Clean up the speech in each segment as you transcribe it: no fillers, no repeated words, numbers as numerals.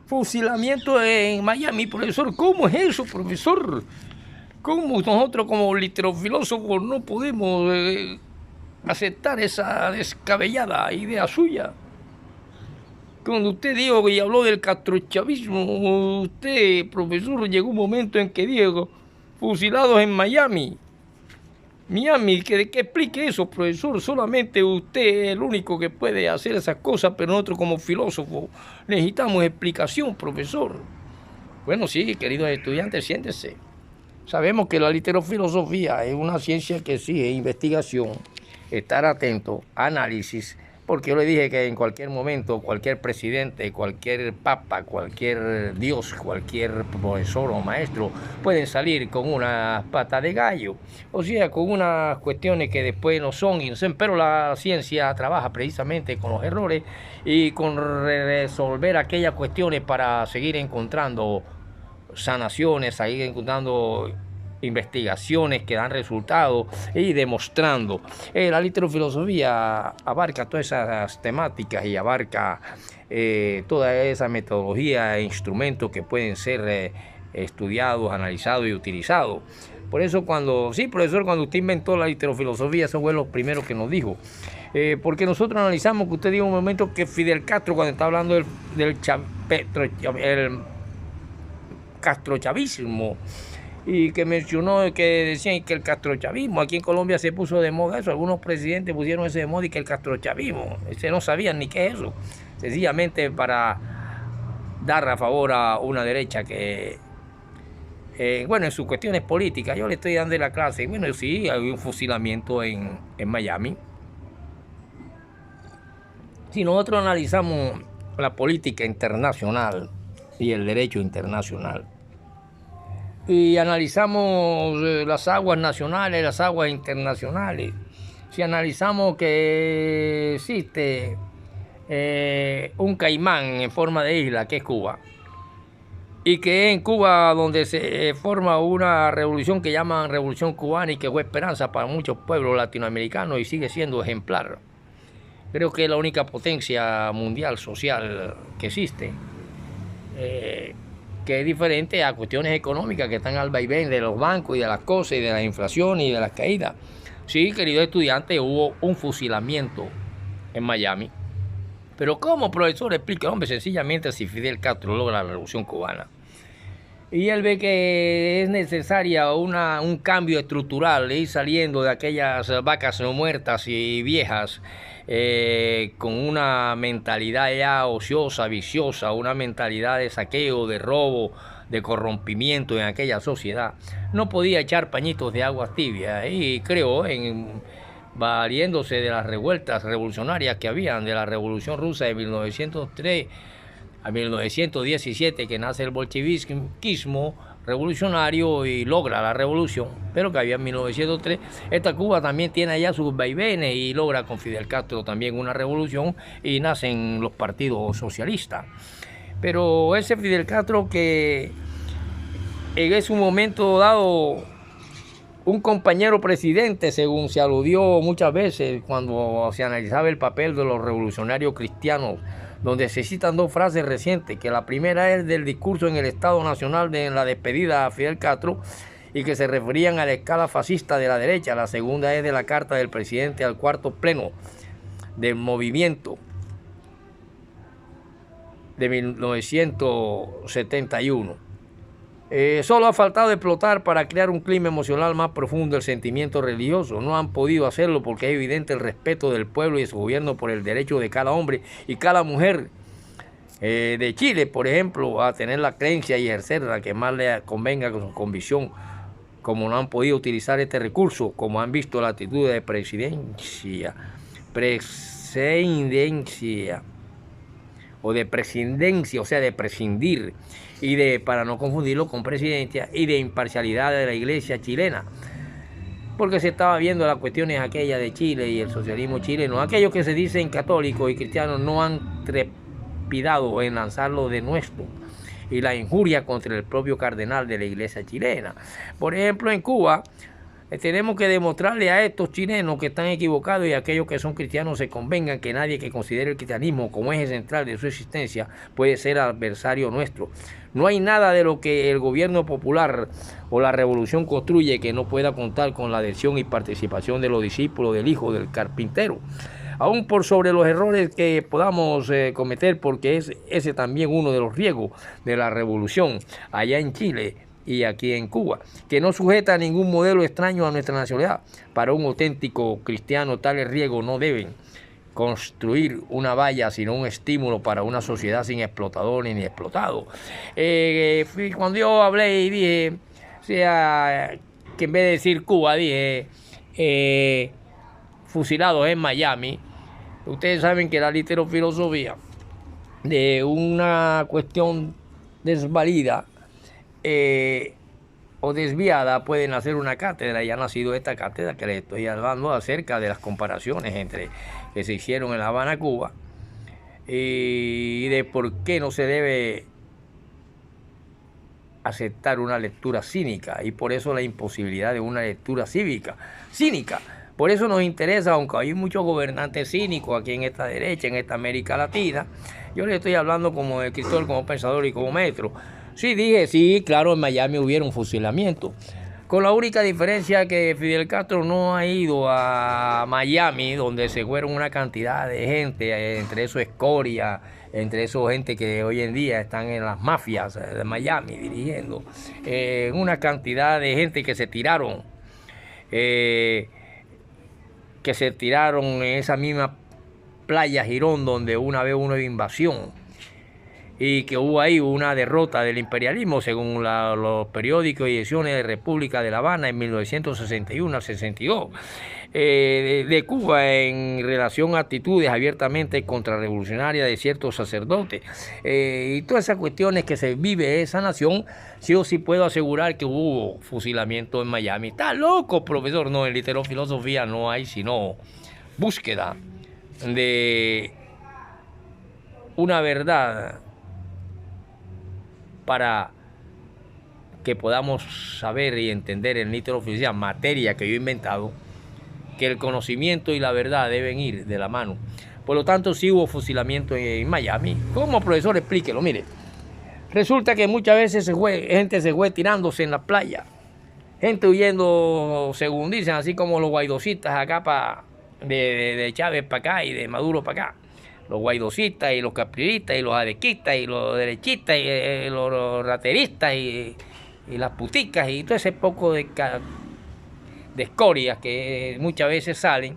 Fusilamiento en Miami, profesor. ¿Cómo es eso, profesor? ¿Cómo nosotros como literofilósofos no podemos aceptar esa descabellada idea suya? Cuando usted dijo y habló del castrochavismo, usted, profesor, llegó un momento en que dijo fusilados en Miami. Miami, que explique eso, profesor. Solamente usted es el único que puede hacer esas cosas, pero nosotros como filósofos necesitamos explicación, profesor. Bueno, sí, queridos estudiantes, siéntense. Sabemos que la literofilosofía es una ciencia que exige investigación, estar atento, análisis, porque yo le dije que en cualquier momento, cualquier presidente, cualquier papa, cualquier dios, cualquier profesor o maestro pueden salir con una pata de gallo, o sea, con unas cuestiones que después no son, pero la ciencia trabaja precisamente con los errores y con resolver aquellas cuestiones para seguir encontrando sanaciones, seguir encontrando investigaciones que dan resultados y demostrando. La literofilosofía abarca todas esas temáticas y abarca toda esa metodología e instrumentos que pueden ser estudiados, analizados y utilizados. Por eso sí, profesor, cuando usted inventó la literofilosofía, eso fue lo primero que nos dijo. Porque nosotros analizamos que usted dijo un momento que Fidel Castro, cuando está hablando del castrochavismo, y que mencionó que decían que el castrochavismo aquí en Colombia se puso de moda eso, algunos presidentes pusieron ese de moda y que el castrochavismo, no sabían ni qué es eso, sencillamente para dar a favor a una derecha que, bueno, en sus cuestiones políticas, yo le estoy dando la clase, bueno, sí, hay un fusilamiento en Miami. Si nosotros analizamos la política internacional y el derecho internacional, y analizamos las aguas nacionales, las aguas internacionales, si analizamos que existe un caimán en forma de isla, que es Cuba, y que en Cuba donde se forma una revolución que llaman Revolución Cubana y que fue esperanza para muchos pueblos latinoamericanos y sigue siendo ejemplar. Creo que es la única potencia mundial social que existe. Que es diferente a cuestiones económicas que están al vaivén de los bancos y de las cosas y de la inflación y de las caídas. Sí, querido estudiante, hubo un fusilamiento en Miami. Pero ¿cómo, profesor? Explica, hombre, sencillamente si Fidel Castro logra la revolución cubana y él ve que es necesaria un cambio estructural, ir saliendo de aquellas vacas no muertas y viejas, con una mentalidad ya ociosa, viciosa, una mentalidad de saqueo, de robo, de corrompimiento en aquella sociedad. No podía echar pañitos de agua tibia y creo valiéndose de las revueltas revolucionarias que habían, de la Revolución Rusa de 1903 a 1917, que nace el bolchevismo revolucionario y logra la revolución, pero que había en 1903. Esta Cuba también tiene allá sus vaivenes y logra con Fidel Castro también una revolución y nacen los partidos socialistas. Pero ese Fidel Castro que en ese momento dado un compañero presidente, según se aludió muchas veces cuando se analizaba el papel de los revolucionarios cristianos, donde se citan dos frases recientes, que la primera es del discurso en el Estado Nacional en la despedida a Fidel Castro y que se referían a la escala fascista de la derecha. La segunda es de la carta del presidente al cuarto pleno del movimiento de 1971. Solo ha faltado explotar para crear un clima emocional más profundo el sentimiento religioso. No han podido hacerlo porque es evidente el respeto del pueblo y de su gobierno por el derecho de cada hombre y cada mujer de Chile, por ejemplo, a tener la creencia y ejercer la que más le convenga con su convicción. Como no han podido utilizar este recurso, como han visto la actitud de presidencia o de prescindencia, o sea, de prescindir, y para no confundirlo con presidencia, y de imparcialidad de la iglesia chilena, porque se estaba viendo las cuestiones aquellas de Chile y el socialismo chileno. Aquellos que se dicen católicos y cristianos no han trepidado en lanzarlo de nuestro, y la injuria contra el propio cardenal de la iglesia chilena. Por ejemplo, en Cuba Tenemos que demostrarle a estos chilenos que están equivocados y a aquellos que son cristianos se convengan que nadie que considere el cristianismo como eje central de su existencia puede ser adversario nuestro. No hay nada de lo que el gobierno popular o la revolución construye que no pueda contar con la adhesión y participación de los discípulos del hijo del carpintero. Aún por sobre los errores que podamos cometer, porque es ese también uno de los riesgos de la revolución allá en Chile y aquí en Cuba, que no sujeta a ningún modelo extraño a nuestra nacionalidad. Para un auténtico cristiano, tales riesgos no deben construir una valla, sino un estímulo para una sociedad sin explotadores ni explotados. Cuando yo hablé y dije, o sea, que en vez de decir Cuba, dije fusilados en Miami, ustedes saben que la literofilosofía de una cuestión desvalida o desviada pueden hacer una cátedra, y ha nacido esta cátedra que les estoy hablando acerca de las comparaciones entre que se hicieron en La Habana, Cuba, y de por qué no se debe aceptar una lectura cínica, y por eso la imposibilidad de una lectura cínica. Por eso nos interesa, aunque hay muchos gobernantes cínicos aquí en esta derecha, en esta América Latina. Yo les estoy hablando como escritor, como pensador y como maestro. Sí, dije, sí, claro, en Miami hubiera un fusilamiento, con la única diferencia que Fidel Castro no ha ido a Miami, donde se fueron una cantidad de gente, entre eso escoria, entre eso gente que hoy en día están en las mafias de Miami dirigiendo, una cantidad de gente que se tiraron en esa misma playa Girón, donde una vez hubo una invasión y que hubo ahí una derrota del imperialismo, según los periódicos y ediciones de República de La Habana en 1961 al 62, de Cuba en relación a actitudes abiertamente contrarrevolucionarias de ciertos sacerdotes, y todas esas cuestiones que se vive esa nación. Sí o sí puedo asegurar que hubo fusilamiento en Miami. Está loco, profesor. No, en literofilosofía no hay sino búsqueda de una verdad para que podamos saber y entender en literofilosofía, materia que yo he inventado, que el conocimiento y la verdad deben ir de la mano. Por lo tanto, sí hubo fusilamiento en Miami. ¿Cómo, profesor? Explíquelo. Mire, resulta que muchas veces gente se fue tirándose en la playa, gente huyendo, según dicen, así como los guaidositas acá de Chávez para acá y de Maduro para acá. Los guaidositas y los caprilistas y los adequistas y los derechistas y los rateristas y las puticas y todo ese poco de escorias que muchas veces salen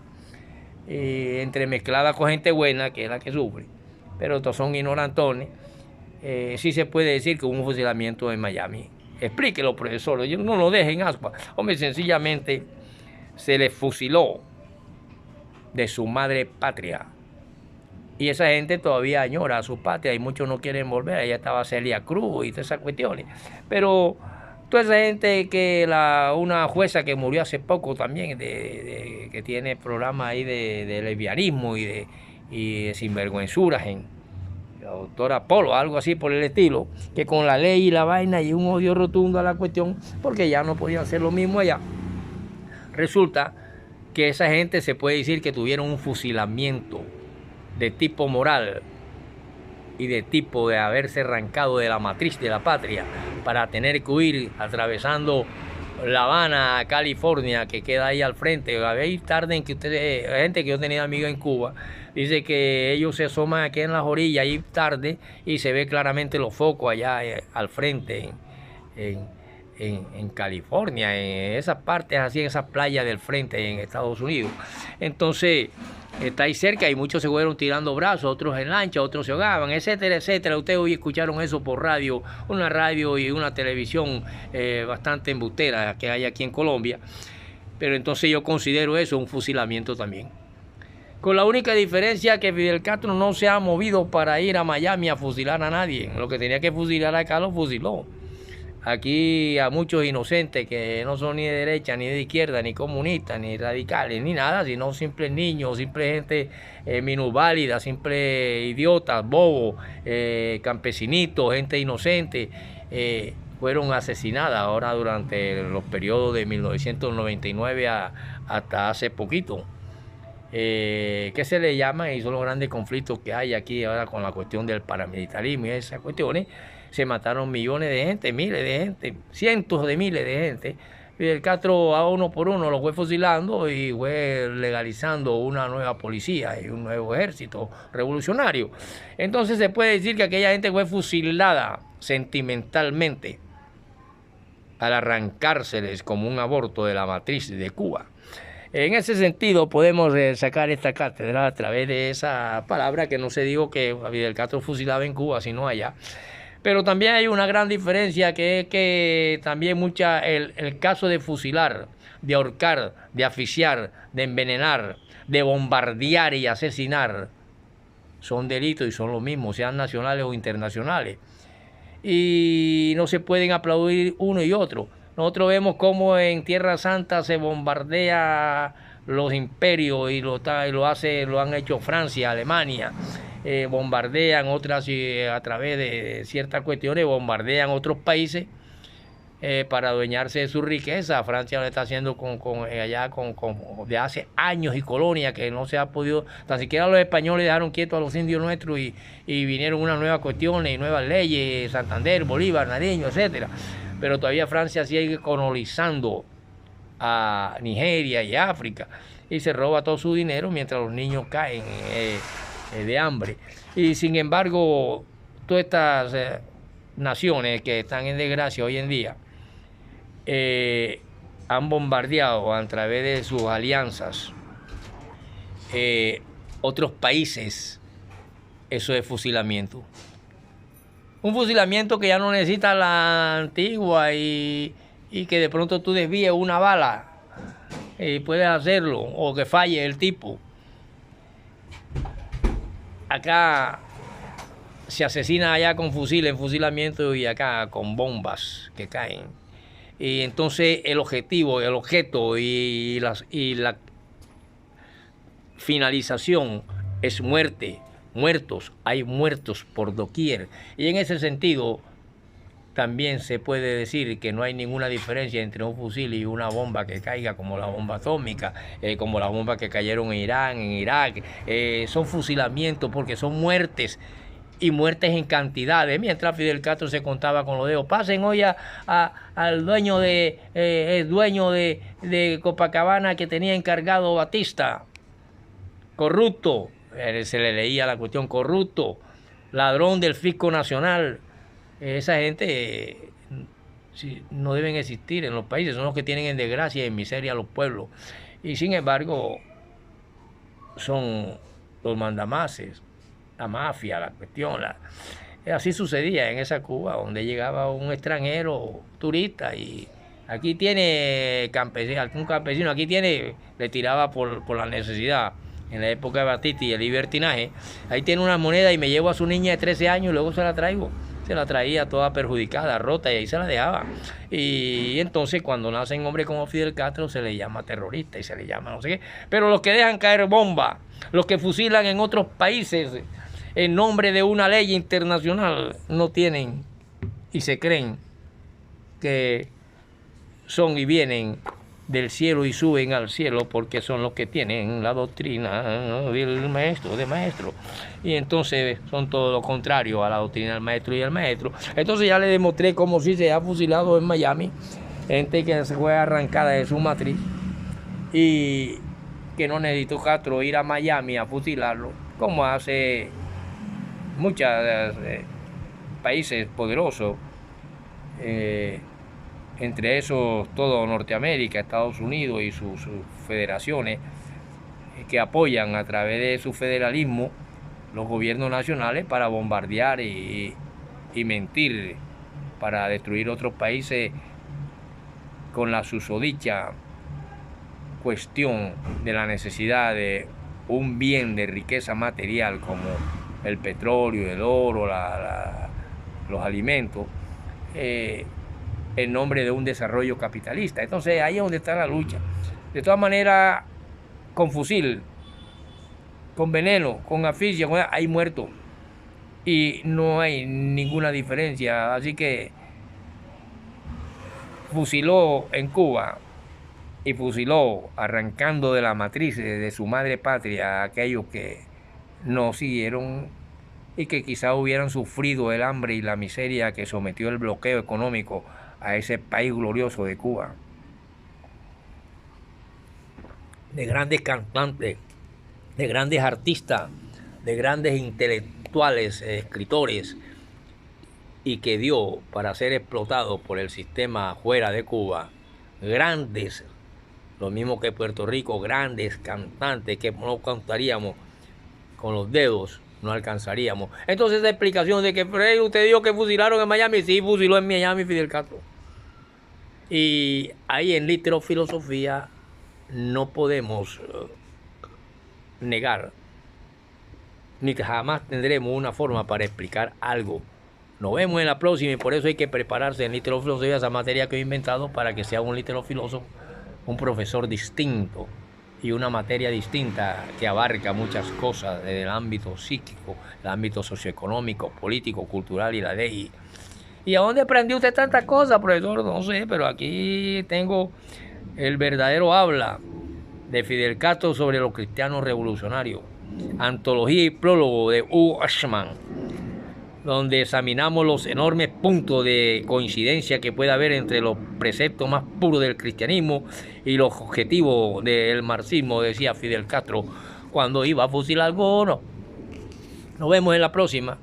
entremezcladas con gente buena, que es la que sufre, pero estos son ignorantones. Sí se puede decir que hubo un fusilamiento en Miami. Explíquelo, profesor, no lo dejen aspa. Hombre, sencillamente se les fusiló de su madre patria. Y esa gente todavía añora a su patria y muchos no quieren volver. Allá estaba Celia Cruz y todas esas cuestiones. Pero toda esa gente una jueza que murió hace poco también, que tiene programas ahí de lesbianismo y de sinvergüenzuras, la doctora Polo, algo así por el estilo, que con la ley y la vaina y un odio rotundo a la cuestión, porque ya no podían hacer lo mismo allá. Resulta que esa gente se puede decir que tuvieron un fusilamiento de tipo moral y de tipo de haberse arrancado de la matriz de la patria para tener que huir atravesando La Habana, California, que queda ahí al frente. Hay tarde en que gente que yo tenía amigos en Cuba, dice que ellos se asoman aquí en las orillas ahí tarde y se ve claramente los focos allá al frente en California, en esas partes así, en esas playas del frente en Estados Unidos. Entonces está ahí cerca y muchos se fueron tirando brazos, otros en lancha, otros se ahogaban, etcétera, etcétera. Ustedes hoy escucharon eso por radio, una radio y una televisión bastante embustera que hay aquí en Colombia. Pero entonces yo considero eso un fusilamiento también. Con la única diferencia que Fidel Castro no se ha movido para ir a Miami a fusilar a nadie. Lo que tenía que fusilar acá lo fusiló. Aquí a muchos inocentes que no son ni de derecha, ni de izquierda, ni comunistas, ni radicales, ni nada, sino simples niños, simples gente minusválida, simples idiotas, bobos, campesinitos, gente inocente, fueron asesinadas ahora durante los periodos de 1999 hasta hace poquito. ¿Qué se le llama? Y son los grandes conflictos que hay aquí ahora con la cuestión del paramilitarismo y esas cuestiones. Se mataron millones de gente, miles de gente, cientos de miles de gente. Fidel Castro a uno por uno lo fue fusilando y fue legalizando una nueva policía y un nuevo ejército revolucionario. Entonces se puede decir que aquella gente fue fusilada sentimentalmente al arrancárseles como un aborto de la matriz de Cuba. En ese sentido podemos sacar esta cátedra a través de esa palabra, que no se digo que Fidel Castro fusilaba en Cuba, sino allá. Pero también hay una gran diferencia, que es que también el caso de fusilar, de ahorcar, de asfixiar, de envenenar, de bombardear y asesinar, son delitos y son lo mismo, sean nacionales o internacionales. Y no se pueden aplaudir uno y otro. Nosotros vemos cómo en Tierra Santa se bombardea los imperios y lo han hecho Francia, Alemania. Bombardean otras a través de ciertas cuestiones, bombardean otros países para adueñarse de su riqueza. Francia lo está haciendo de hace años y colonias que no se ha podido, tan siquiera los españoles dejaron quietos a los indios nuestros y vinieron unas nuevas cuestiones y nuevas leyes, Santander, Bolívar, Nariño, etcétera. Pero todavía Francia sigue colonizando a Nigeria y África y se roba todo su dinero mientras los niños caen de hambre. Y sin embargo, todas estas naciones que están en desgracia hoy en día han bombardeado a través de sus alianzas otros países. Eso es fusilamiento. Un fusilamiento que ya no necesita la antigua y que de pronto tú desvíes una bala y puedes hacerlo, o que falle el tipo. Acá se asesina allá con fusiles, fusilamiento, y acá con bombas que caen. Y entonces el objeto y la finalización es muerte. Muertos, hay muertos por doquier. Y en ese sentido también se puede decir que no hay ninguna diferencia entre un fusil y una bomba que caiga, como la bomba atómica, como las bombas que cayeron en Irán, en Irak. Son fusilamientos porque son muertes, y muertes en cantidades. Mientras Fidel Castro se contaba con los dedos. Pasen hoy al dueño de Copacabana, que tenía encargado Batista, corrupto. Se le leía la cuestión: corrupto, ladrón del fisco nacional. Esa gente no deben existir en los países, son los que tienen en desgracia y en miseria a los pueblos. Y sin embargo, son los mandamases, la mafia, la cuestión. Así sucedía en esa Cuba, donde llegaba un extranjero turista y aquí tiene algún campesino, aquí tiene, le tiraba por la necesidad. En la época de Batista y el libertinaje, ahí tiene una moneda y me llevo a su niña de 13 años y luego se la traigo. Se la traía toda perjudicada, rota, y ahí se la dejaba. Y entonces cuando nacen hombres como Fidel Castro se le llama terrorista y se le llama no sé qué. Pero los que dejan caer bombas, los que fusilan en otros países en nombre de una ley internacional, no tienen y se creen que son y vienen del cielo y suben al cielo porque son los que tienen la doctrina del maestro, de maestro. Y entonces son todo lo contrario a la doctrina del maestro y el maestro. Entonces ya le demostré cómo sí se ha fusilado en Miami gente que se fue arrancada de su matriz y que no necesitó Castro ir a Miami a fusilarlo, como hace muchos países poderosos, entre esos todo Norteamérica, Estados Unidos y sus federaciones, que apoyan a través de su federalismo los gobiernos nacionales para bombardear y mentir, para destruir otros países con la susodicha cuestión de la necesidad de un bien de riqueza material como el petróleo, el oro, los alimentos, en nombre de un desarrollo capitalista. Entonces ahí es donde está la lucha. De todas maneras, con fusil, con veneno, con asfixia, hay muertos y no hay ninguna diferencia. Así que fusiló en Cuba y fusiló arrancando de la matriz de su madre patria a aquellos que no siguieron y que quizá hubieran sufrido el hambre y la miseria que sometió el bloqueo económico a ese país glorioso de Cuba. De grandes cantantes, de grandes artistas, de grandes intelectuales, escritores, y que dio para ser explotado por el sistema fuera de Cuba, grandes, lo mismo que Puerto Rico, grandes cantantes que no contaríamos con los dedos, no alcanzaríamos. Entonces esa explicación de que usted dijo que fusilaron en Miami, sí, fusiló en Miami Fidel Castro. Y ahí en Literofilosofía no podemos negar, ni jamás tendremos una forma para explicar algo. Nos vemos en la próxima y por eso hay que prepararse en Literofilosofía, esa materia que he inventado, para que sea un literofilósofo, un profesor distinto y una materia distinta que abarca muchas cosas desde el ámbito psíquico, el ámbito socioeconómico, político, cultural y la ley. ¿Y a dónde aprendió usted tantas cosas, profesor? No sé, pero aquí tengo el verdadero habla de Fidel Castro sobre los cristianos revolucionarios, antología y prólogo de Hugo Ashman, donde examinamos los enormes puntos de coincidencia que puede haber entre los preceptos más puros del cristianismo y los objetivos del marxismo, decía Fidel Castro cuando iba a fusilar al Bono. Nos vemos en la próxima.